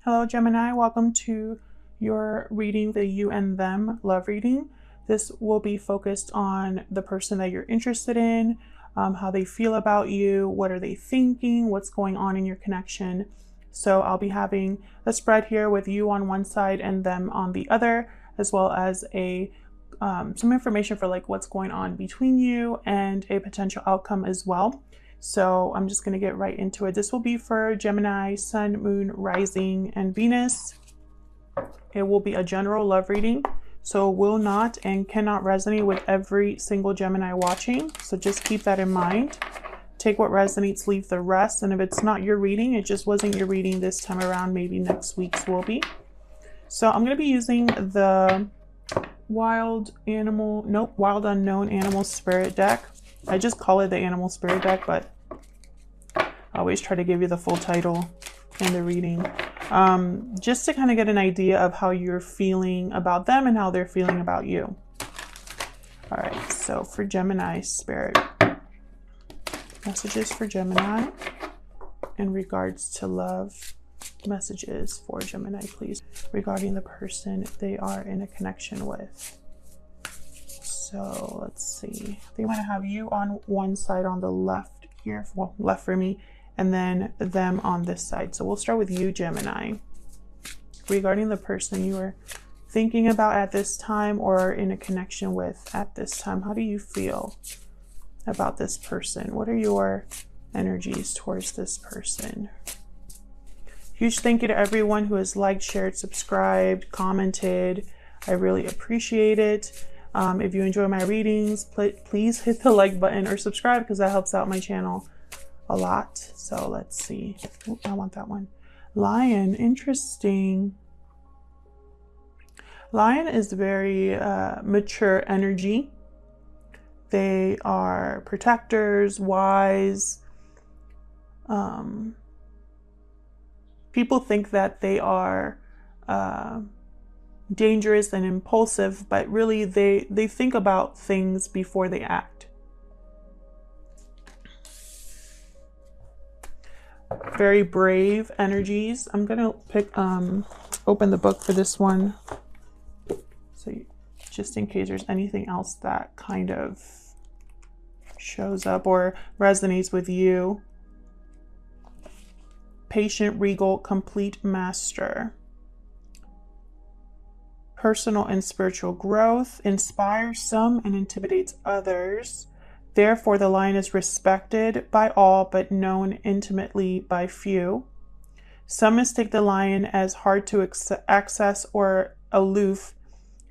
Hello, Gemini. Welcome to your reading, the You and Them love reading. This will be focused on the person that you're interested in, how they feel about you, what are they thinking, what's going on in your connection. So I'll be having a spread here with you on one side and them on the other, as well as some information for like what's going on between you and a potential outcome as well. So I'm just going to get right into it. This will be for Gemini, Sun, Moon, Rising, and Venus. It will be a general love reading, so will not and cannot resonate with every single Gemini watching. So just keep that in mind. Take what resonates, leave the rest. And if it's not your reading, it just wasn't your reading this time around, maybe next week's will be. So I'm going to be using the Wild Unknown Animal Spirit deck. I just call it the Animal Spirit deck, but I always try to give you the full title in the reading. Just to kind of get an idea of how you're feeling about them and how they're feeling about you. All right, so for Gemini Spirit, messages for Gemini in regards to love. Messages for Gemini, please, regarding the person they are in a connection with. So let's see. They want to have you on one side on the left here, well, left for me, and then them on this side. So we'll start with you, Gemini. Regarding the person you are thinking about at this time or in a connection with at this time, how do you feel about this person? What are your energies towards this person? Huge thank you to everyone who has liked, shared, subscribed, commented. I really appreciate it. If you enjoy my readings, please hit the like button or subscribe because that helps out my channel a lot. So let's see. Ooh, I want that one. Lion, interesting. Lion is very mature energy. They are protectors, wise. People think that they are dangerous and impulsive, but really they think about things before they act. Very brave energies. I'm gonna open the book for this one, so just in case there's anything else that kind of shows up or resonates with you. Patient, regal, complete master. Personal and spiritual growth. Inspires some and intimidates others. Therefore, the lion is respected by all but known intimately by few. Some mistake the lion as hard to access or aloof,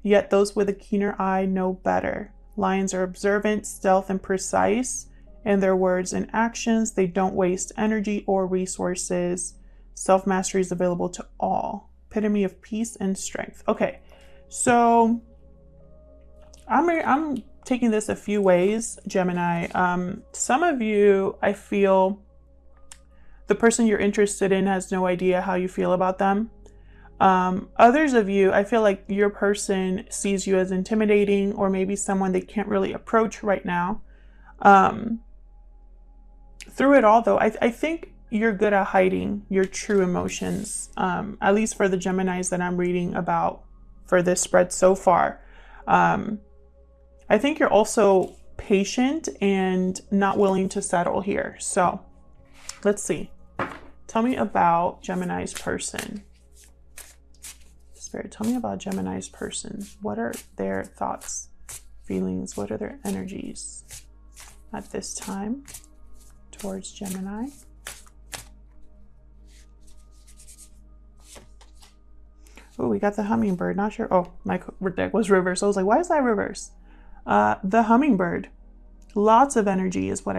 yet those with a keener eye know better. Lions are observant, stealth, and precise in their words and actions. They don't waste energy or resources. Self-mastery is available to all. Epitome of peace and strength. Okay, so I'm taking this a few ways, Gemini. Some of you, I feel the person you're interested in has no idea how you feel about them. Others of you, I feel like your person sees you as intimidating or maybe someone they can't really approach right now. Through it all, though, I think you're good at hiding your true emotions, at least for the Geminis that I'm reading about for this spread so far. I think you're also patient and not willing to settle here. So let's see. Tell me about Gemini's person. Spirit, tell me about Gemini's person. What are their thoughts, feelings? What are their energies at this time towards Gemini? Oh, we got the hummingbird. Not sure. Oh, my deck was reversed. I was like, why is that reverse? The hummingbird. Lots of energy is what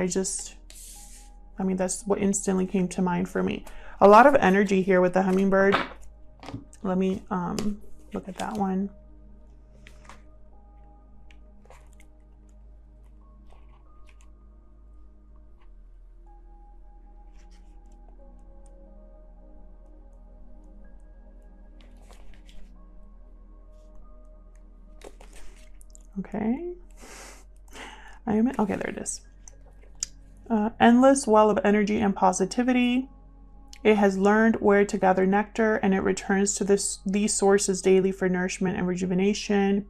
that's what instantly came to mind for me. A lot of energy here with the hummingbird. Let me look at that one. Okay. Okay, there it is. Endless well of energy and positivity. It has learned where to gather nectar, and it returns to these sources daily for nourishment and rejuvenation.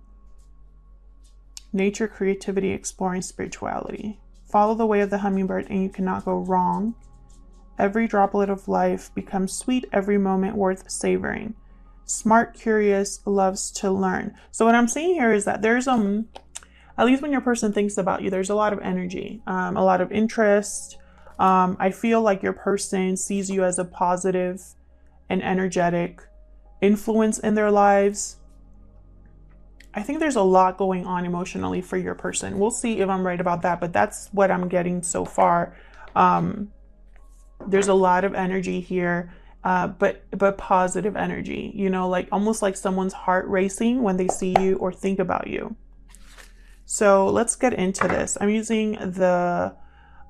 Nature, creativity, exploring spirituality. Follow the way of the hummingbird and you cannot go wrong. Every droplet of life becomes sweet, every moment worth savoring. Smart, curious, loves to learn. So what I'm seeing here is that there's at least when your person thinks about you, there's a lot of energy, a lot of interest. I feel like your person sees you as a positive and energetic influence in their lives. I think there's a lot going on emotionally for your person. We'll see if I'm right about that, but that's what I'm getting so far. There's a lot of energy here, but positive energy, you know, like almost like someone's heart racing when they see you or think about you. So let's get into this. I'm using the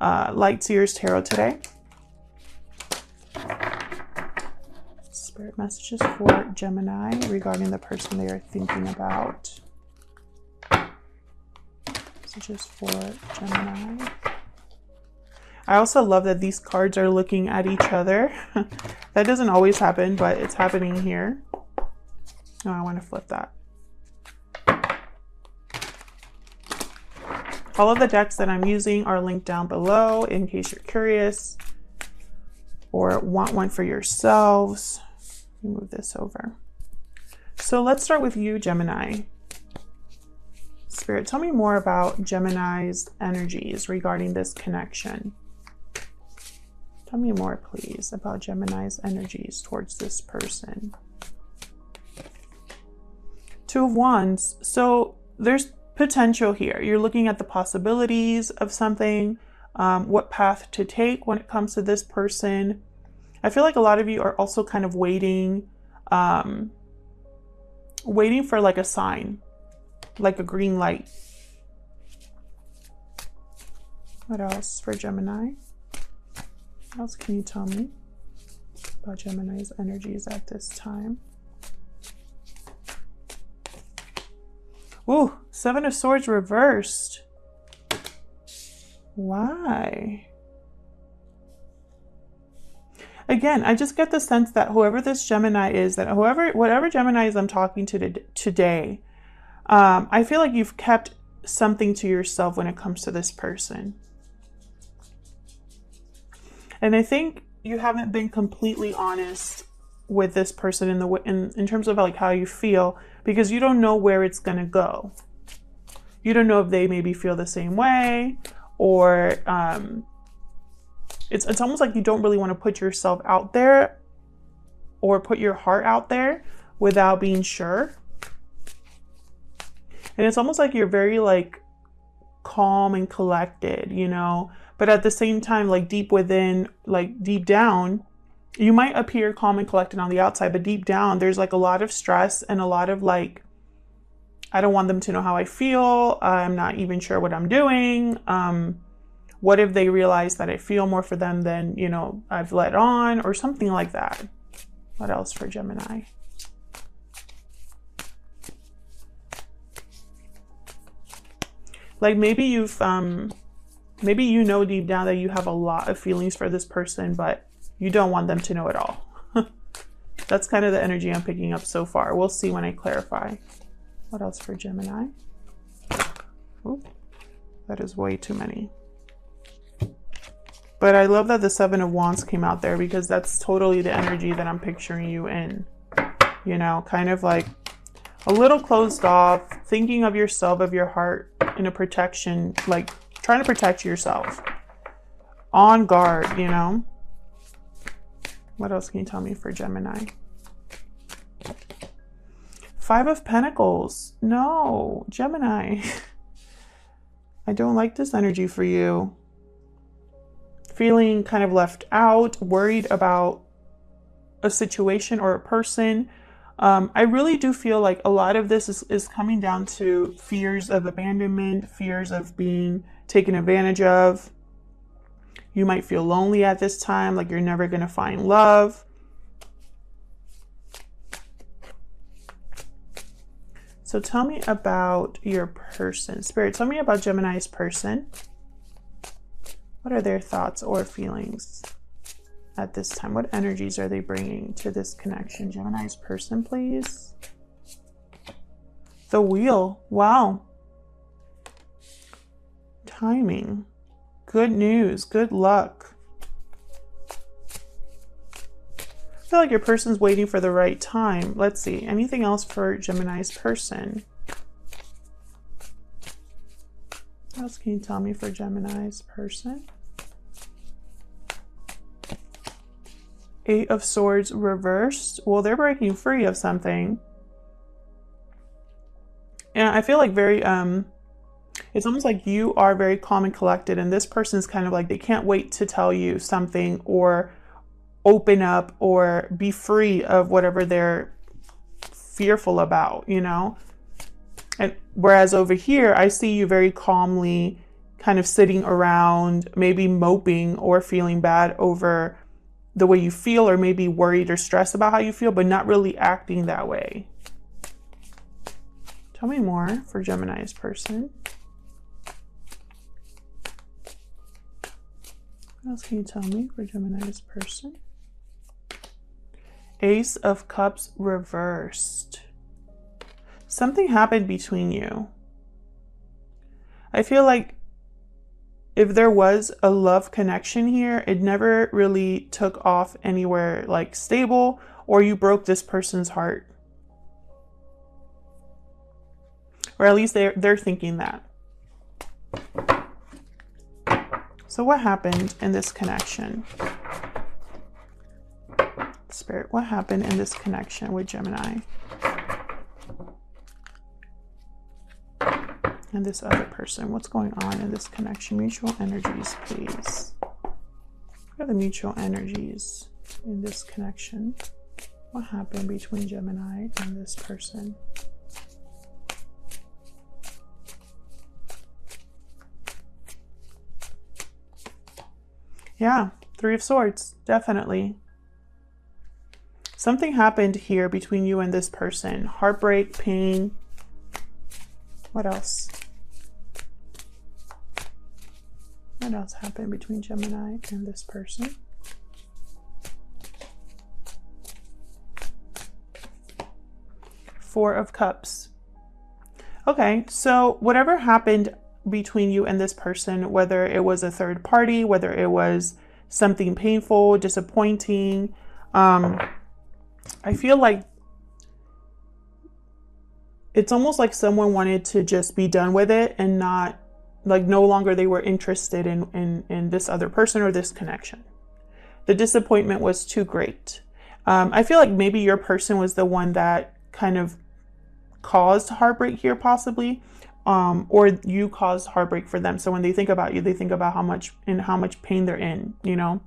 Light Seers Tarot today. Spirit messages for Gemini regarding the person they are thinking about. Messages for Gemini. I also love that these cards are looking at each other. That doesn't always happen, but it's happening here. Oh, I want to flip that. All of the decks that I'm using are linked down below in case you're curious or want one for yourselves. Let me move this over. So let's start with you, Gemini. Spirit, tell me more about Gemini's energies regarding this connection. Tell me more, please, about Gemini's energies towards this person. Two of Wands. So there's potential here. You're looking at the possibilities of something, what path to take when it comes to this person. I feel like a lot of you are also kind of waiting for like a sign, like a green light. What else for Gemini? What else can you tell me about Gemini's energies at this time? Ooh, Seven of Swords reversed. Why? Again, I just get the sense that whoever this Gemini is, that whatever Gemini is I'm talking to today, I feel like you've kept something to yourself when it comes to this person. And I think you haven't been completely honest with this person in terms of like how you feel, because you don't know where it's going to go. You don't know if they maybe feel the same way, or it's almost like you don't really want to put yourself out there or put your heart out there without being sure. And it's almost like you're very like calm and collected, you know, but at the same time, like deep within, like deep down, you might appear calm and collected on the outside, but deep down there's like a lot of stress and a lot of like, I don't want them to know how I feel. I'm not even sure what I'm doing. What if they realize that I feel more for them than, you know, I've let on, or something like that. What else for Gemini? Like maybe maybe you know deep down that you have a lot of feelings for this person, but you don't want them to know it all. That's kind of the energy I'm picking up so far. We'll see when I clarify. What else for Gemini? Ooh, that is way too many. But I love that the Seven of Wands came out there, because that's totally the energy that I'm picturing you in. You know, kind of like a little closed off, thinking of yourself, of your heart, in a protection, like trying to protect yourself. On guard, you know? What else can you tell me for Gemini? Five of Pentacles. No, Gemini. I don't like this energy for you. Feeling kind of left out, worried about a situation or a person. I really do feel like a lot of this is coming down to fears of abandonment, fears of being taken advantage of. You might feel lonely at this time, like you're never going to find love. So tell me about your person. Spirit, tell me about Gemini's person. What are their thoughts or feelings? at this time? What energies are they bringing to this connection? Gemini's person, please. The Wheel. Wow. Timing. Good news. Good luck. I feel like your person's waiting for the right time. Let's see. Anything else for Gemini's person? What else can you tell me for Gemini's person? Eight of Swords reversed. Well, they're breaking free of something. And I feel like it's almost like you are very calm and collected, and this person's kind of like they can't wait to tell you something or open up or be free of whatever they're fearful about, you know? And whereas over here, I see you very calmly kind of sitting around, maybe moping or feeling bad over the way you feel, or maybe worried or stressed about how you feel, but not really acting that way. Tell me more for Gemini's person. What else can you tell me for Gemini's person? Ace of Cups reversed. Something happened between you. I feel like if there was a love connection here, it never really took off anywhere like stable, or you broke this person's heart. Or at least they're thinking that. So what happened in this connection? Spirit, what happened in this connection with Gemini? And this other person, what's going on in this connection? Mutual energies, please. What are the mutual energies in this connection? What happened between Gemini and this person? Yeah, Three of Swords, definitely. Something happened here between you and this person. Heartbreak, pain. What else? What else happened between Gemini and this person? Four of Cups. Okay, so whatever happened between you and this person, whether it was a third party, whether it was something painful, disappointing, I feel like it's almost like someone wanted to just be done with it and not, like, no longer they were interested in this other person or this connection. The disappointment was too great. I feel like maybe your person was the one that kind of caused heartbreak here, possibly, or you caused heartbreak for them. So when they think about you, they think about how much pain they're in, you know?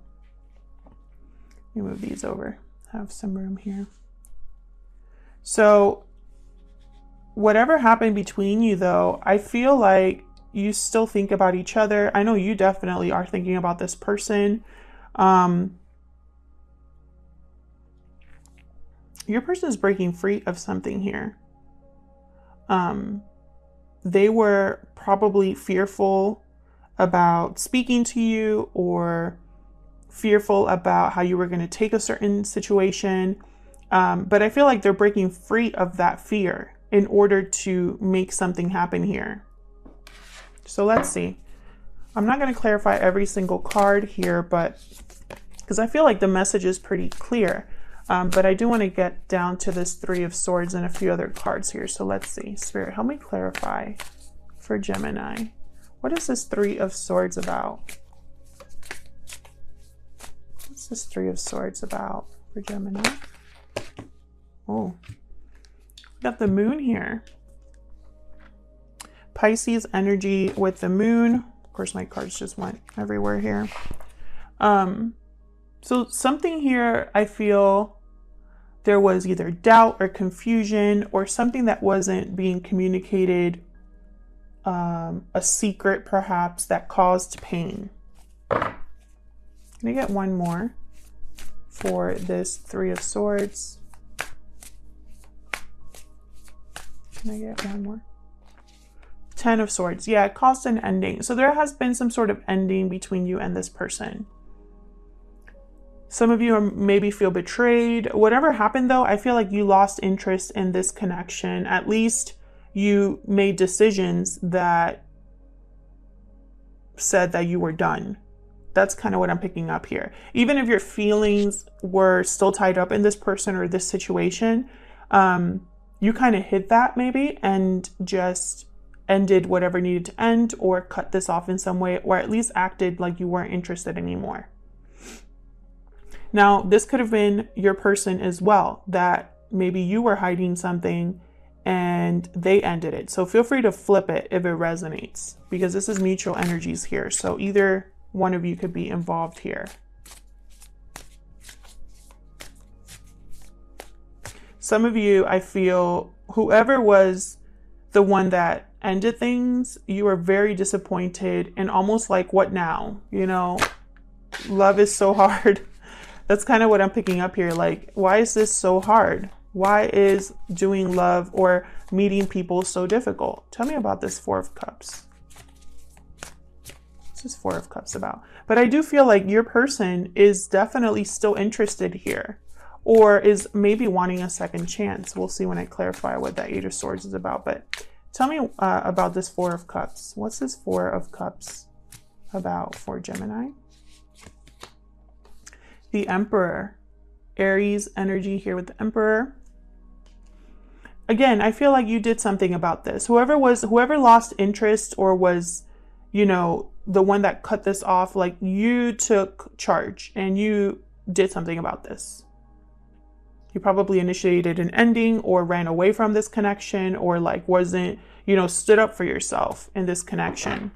Let me move these over. Have some room here. So whatever happened between you, though, I feel like you still think about each other. I know you definitely are thinking about this person. Your person is breaking free of something here. They were probably fearful about speaking to you, or fearful about how you were going to take a certain situation. But I feel like they're breaking free of that fear in order to make something happen here. So let's see. I'm not going to clarify every single card here, but because I feel like the message is pretty clear. But I do want to get down to this Three of Swords and a few other cards here. So let's see. Spirit, help me clarify for Gemini. What is this Three of Swords about? What's this Three of Swords about for Gemini? Oh, we got the Moon here. Pisces energy with the Moon. Of course, my cards just went everywhere here. So something here, I feel there was either doubt or confusion or something that wasn't being communicated, a secret perhaps that caused pain. Can I get one more for this Three of Swords? Can I get one more? Ten of Swords. Yeah, it caused an ending. So there has been some sort of ending between you and this person. Some of you maybe feel betrayed. Whatever happened though, I feel like you lost interest in this connection. At least you made decisions that said that you were done. That's kind of what I'm picking up here. Even if your feelings were still tied up in this person or this situation, you kind of hid that maybe and just ended whatever needed to end, or cut this off in some way, or at least acted like you weren't interested anymore. Now, this could have been your person as well, that maybe you were hiding something and they ended it. So feel free to flip it if it resonates, because this is mutual energies here. So either one of you could be involved here. Some of you, I feel, whoever was the one that ended things, you were very disappointed and almost like, what now? You know, love is so hard. That's kind of what I'm picking up here. Like, why is this so hard? Why is doing love or meeting people so difficult? Tell me about this Four of Cups. What's this Four of Cups about? But I do feel like your person is definitely still interested here, or is maybe wanting a second chance. We'll see when I clarify what that Eight of Swords is about. But tell me about this Four of Cups. What's this Four of Cups about for Gemini? The Emperor. Aries energy here with the Emperor. Again, I feel like you did something about this. Whoever lost interest or was, you know, the one that cut this off, like, you took charge and you did something about this. You probably initiated an ending or ran away from this connection, or like wasn't, you know, stood up for yourself in this connection.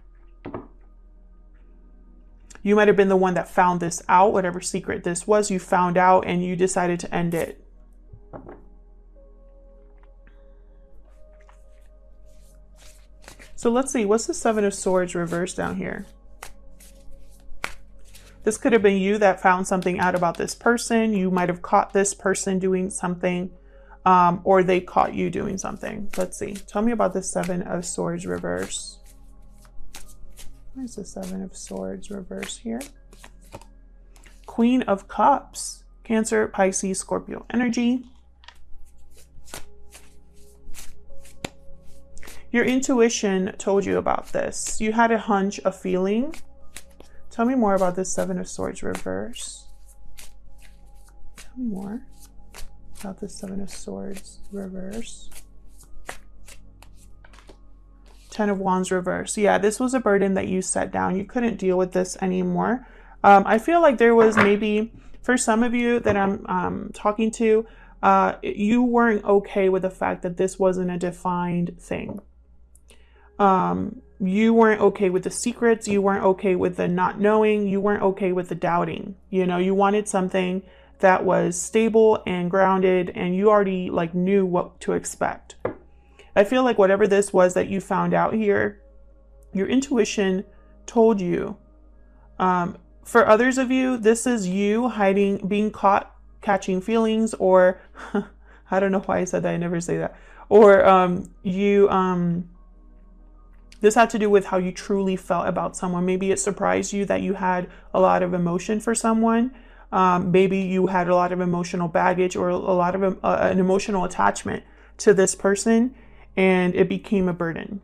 You might have been the one that found this out, whatever secret this was, you found out and you decided to end it. So let's see, what's the Seven of Swords reversed down here? This could have been you that found something out about this person. You might have caught this person doing something, or they caught you doing something. Let's see. Tell me about the Seven of Swords reverse. Where's the Seven of Swords reverse here? Queen of Cups. Cancer, Pisces, Scorpio energy. Your intuition told you about this. You had a hunch, a feeling. Tell me more about this Seven of Swords reverse. Tell me more about this Seven of Swords reverse. Ten of Wands reverse. Yeah, this was a burden that you set down. You couldn't deal with this anymore. I feel like there was maybe, for some of you that I'm talking to, you weren't okay with the fact that this wasn't a defined thing. You weren't okay with the secrets. You weren't okay with the not knowing. You weren't okay with the doubting. You know, you wanted something that was stable and grounded, and you already like knew what to expect. I feel like whatever this was that you found out here, your intuition told you. For others of you, this is you hiding, being caught catching feelings, or I don't know why I said that. I never say that. Or this had to do with how you truly felt about someone. Maybe it surprised you that you had a lot of emotion for someone. Maybe you had a lot of emotional baggage or a lot of an emotional attachment to this person, and it became a burden.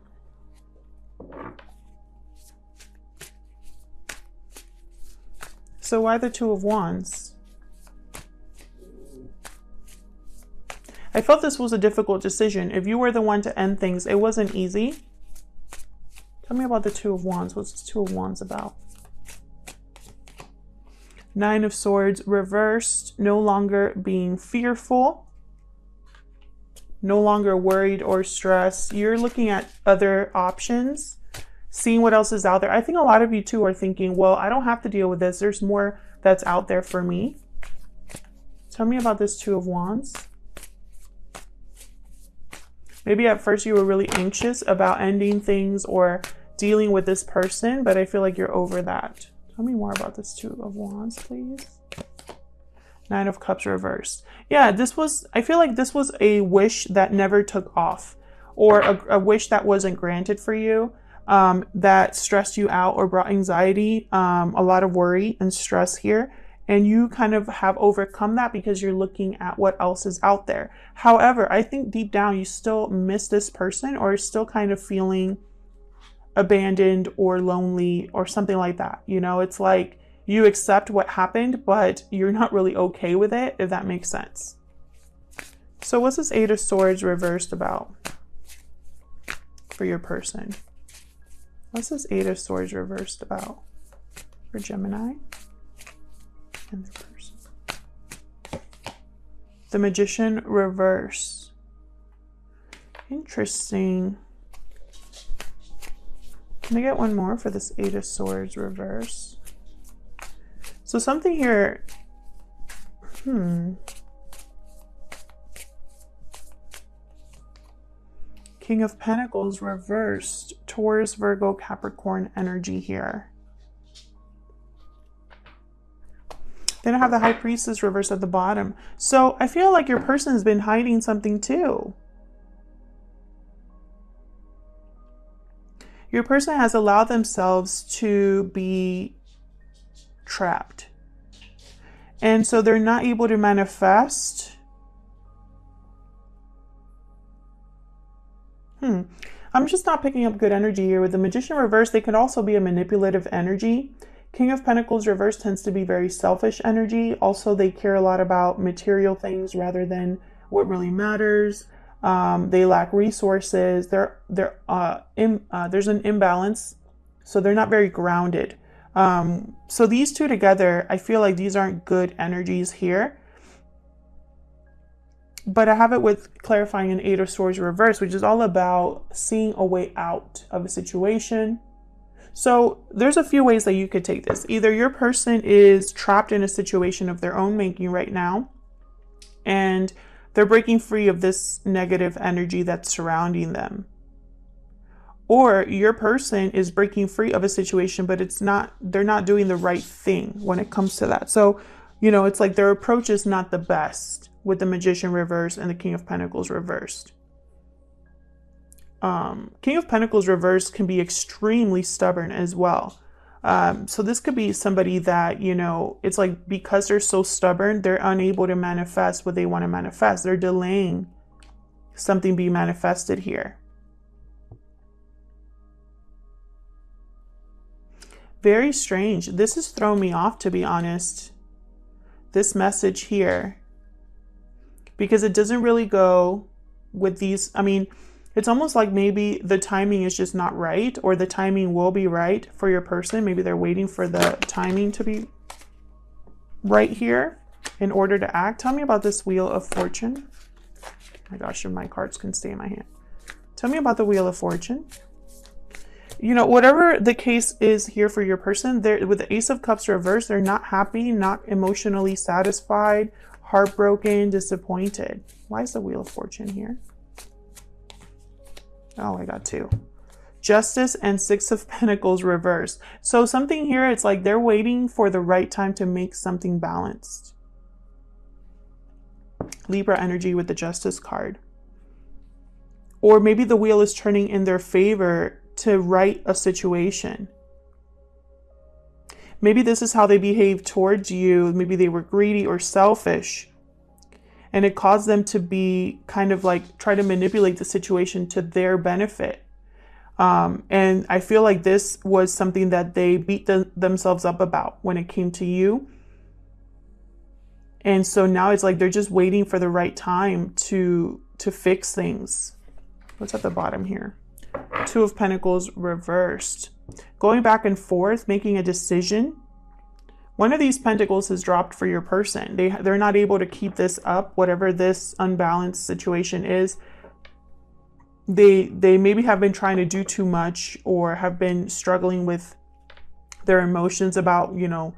So why the Two of Wands? I felt this was a difficult decision. If you were the one to end things, it wasn't easy. Tell me about the Two of Wands. What's this Two of Wands about? Nine of Swords reversed. No longer being fearful. No longer worried or stressed. You're looking at other options, seeing what else is out there. I think a lot of you too are thinking, well, I don't have to deal with this. There's more that's out there for me. Tell me about this Two of Wands. Maybe at first you were really anxious about ending things or dealing with this person, but I feel like you're over that. Tell me more about this Two of Wands, please. Nine of Cups reversed. Yeah, I feel like this was a wish that never took off, or a wish that wasn't granted for you, that stressed you out or brought anxiety, a lot of worry and stress here. And you kind of have overcome that because you're looking at what else is out there. However, I think deep down you still miss this person, or still kind of feeling abandoned or lonely or something like that. You know, it's like you accept what happened, but you're not really okay with it, if that makes sense. So what's this Eight of Swords reversed about for your person? What's this Eight of Swords reversed about for Gemini and the person? The Magician reverse. Interesting. Can I get one more for this Eight of Swords reverse? So something here, King of Pentacles reversed, Taurus, Virgo, Capricorn energy here. Then I have the High Priestess reversed at the bottom. So I feel like your person has been hiding something too. Your person has allowed themselves to be trapped. And so they're not able to manifest. I'm just not picking up good energy here. With the Magician reverse, they could also be a manipulative energy. King of Pentacles reverse tends to be very selfish energy. Also, they care a lot about material things rather than what really matters. They lack resources. There's an imbalance, so they're not very grounded. So these two together, I feel like these aren't good energies here. But I have it with clarifying an Eight of Swords reverse, which is all about seeing a way out of a situation. So there's a few ways that you could take this. Either your person is trapped in a situation of their own making right now, and they're breaking free of this negative energy that's surrounding them. Or your person is breaking free of a situation, but they're not doing the right thing when it comes to that. So, you know, it's like their approach is not the best with the Magician reversed and the King of Pentacles reversed. King of Pentacles reversed can be extremely stubborn as well. So this could be somebody that, you know, it's like because they're so stubborn, they're unable to manifest what they want to manifest. They're delaying something being manifested here. Very strange. This has thrown me off, to be honest. This message here. Because it doesn't really go with these. I mean, it's almost like maybe the timing is just not right, or the timing will be right for your person. Maybe they're waiting for the timing to be right here in order to act. Tell me about this Wheel of Fortune. Oh my gosh, if my cards can stay in my hand. Tell me about the Wheel of Fortune. You know, whatever the case is here for your person, with the Ace of Cups reversed, they're not happy, not emotionally satisfied, heartbroken, disappointed. Why is the Wheel of Fortune here? Oh, I got two. Justice and Six of Pentacles reversed. So something here, it's like they're waiting for the right time to make something balanced. Libra energy with the Justice card. Or maybe the wheel is turning in their favor to right a situation. Maybe this is how they behave towards you. Maybe they were greedy or selfish, and it caused them to be kind of like try to manipulate the situation to their benefit. And I feel like this was something that they beat themselves up about when it came to you. And so now it's like they're just waiting for the right time to fix things. What's at the bottom here? Two of Pentacles reversed. Going back and forth, making a decision. One of these pentacles has dropped for your person. They're not able to keep this up, whatever this unbalanced situation is. They maybe have been trying to do too much, or have been struggling with their emotions about, you know,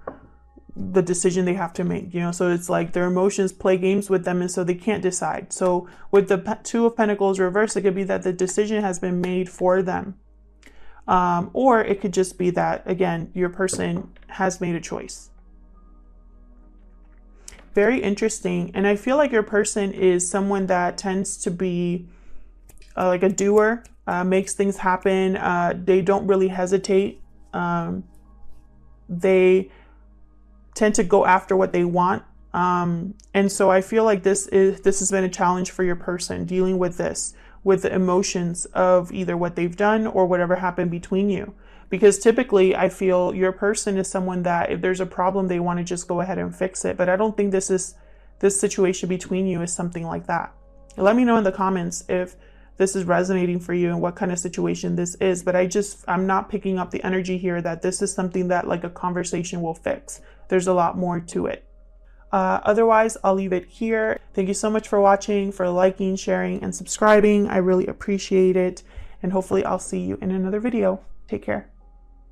the decision they have to make, you know. So it's like their emotions play games with them, and so they can't decide. So with the Two of Pentacles reversed, it could be that the decision has been made for them. Or it could just be that, again, your person has made a choice. Very interesting. And I feel like your person is someone that tends to be like a doer, makes things happen. They don't really hesitate. They tend to go after what they want. And so I feel like this has been a challenge for your person, dealing with this, with the emotions of either what they've done or whatever happened between you. Because typically I feel your person is someone that if there's a problem, they want to just go ahead and fix it. But I don't think this situation between you is something like that. Let me know in the comments if this is resonating for you and what kind of situation this is. But I'm not picking up the energy here that this is something that like a conversation will fix. There's a lot more to it. Otherwise, I'll leave it here. Thank you so much for watching, for liking, sharing, and subscribing. I really appreciate it. And hopefully I'll see you in another video. Take care.